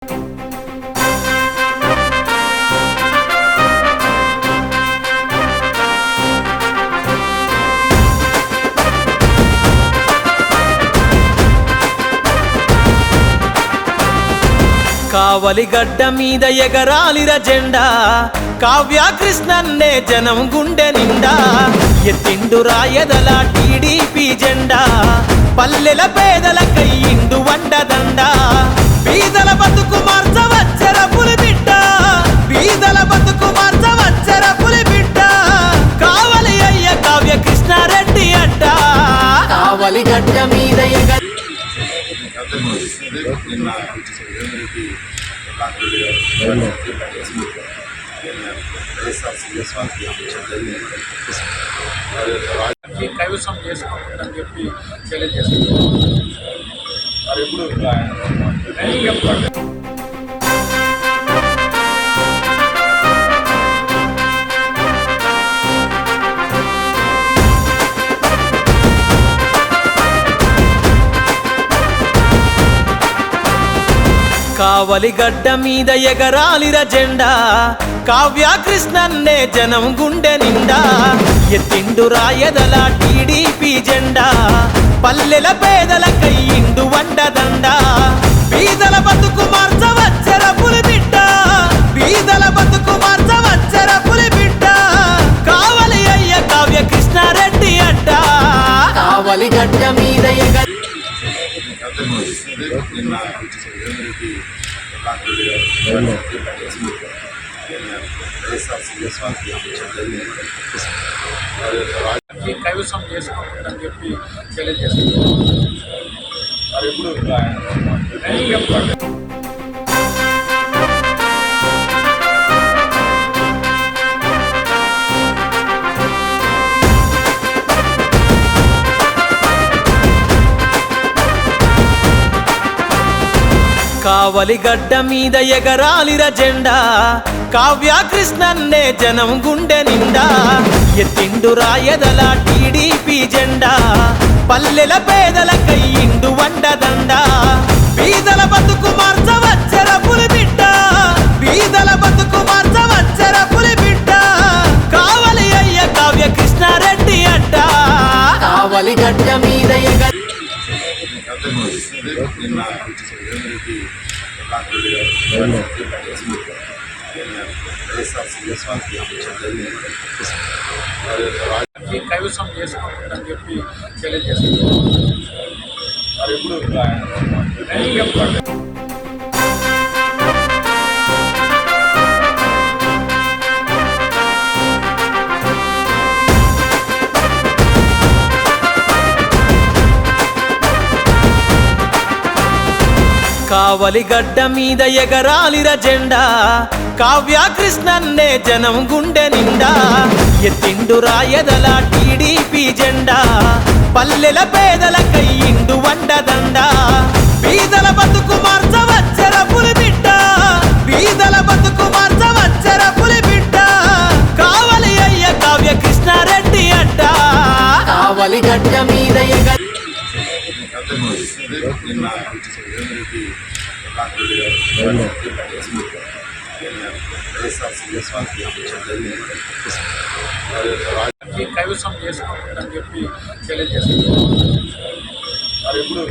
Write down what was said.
కావలి గడ్డ మీద ఎగరాలిర జెండా, కావ్య కృష్ణన్నే జనం గుండె నిండా. ఎత్తిండు రాయదల టీడీపీ జెండా, పల్లెల పేదలకై ఇండు వండదండ. బీదల బతుకు మార్చవచ్చర పులిబిడ్డ, బీదల బతుకు మార్చవచ్చర పులిబిడ్డ. కావలి అయ్య కావ్య కృష్ణారెడ్డి అడ్డ. కావలి గడ్డ మీద కైవసం చేసుకుంటుందని చెప్పి తెలియజేస్తున్నారు. మరి ఇప్పుడు కావలి గడ్డ మీద ఎగరాలిర జెండా, కావ్య కృష్ణన్నే జనం గుండె నిండా. ఎత్తిండు రాయదల టీడీపీ జెండా, పల్లెల పేదలకై ఇండు వండదండ. బీదల బతుకు మార్చవచ్చర పులిబిడ్డ, బీదల బతుకు మార్చవచ్చర పులిబిడ్డ. కావలి అయ్య కావ్య కృష్ణారెడ్డి అడ్డ. కావలి గడ్డ మీద కైవసం చేసుకుంటుందని చెప్పి తెలియజేస్తున్నారు. మరి ఇప్పుడు కావలి గడ్డ మీద ఎగరాలిర జెండా, కావ్య కృష్ణన్నే జనం గుండె నిండా. ఎత్తిండు రాయదల టీడీపీ జెండా, పల్లెల పేదలకై ఇండు వండదండ. బీదల బతుకు మార్చవచ్చర పులిబిడ్డ, బీదల బతుకు మార్చవచ్చర పులిబిడ్డ. కావలి అయ్య కావ్య కృష్ణారెడ్డి అడ్డ. కావలి గడ్డ మీద కైవసం చేసుకుంటుందని చెప్పి తెలియజేస్తున్నారు. మరి ఇప్పుడు కావలి గడ్డ మీద ఎగరాలిర జెండా, కావ్య కృష్ణన్నే జనం గుండె నిండా. ఎత్తిండు రాయదల టీడీపీ జెండా, పల్లెల పేదలకై ఇండు వండదండ. బీదల బతుకు మార్చవచ్చర పులిబిడ్డ, బీదల బతుకు మార్చవచ్చర పులిబిడ్డ. కావలి అయ్య కావ్య కృష్ణారెడ్డి అడ్డ. కావలి గడ్డ మీద కైవసం చేసుకుంటుందని చెప్పి తెలియజేస్తున్నారు. మరి ఇప్పుడు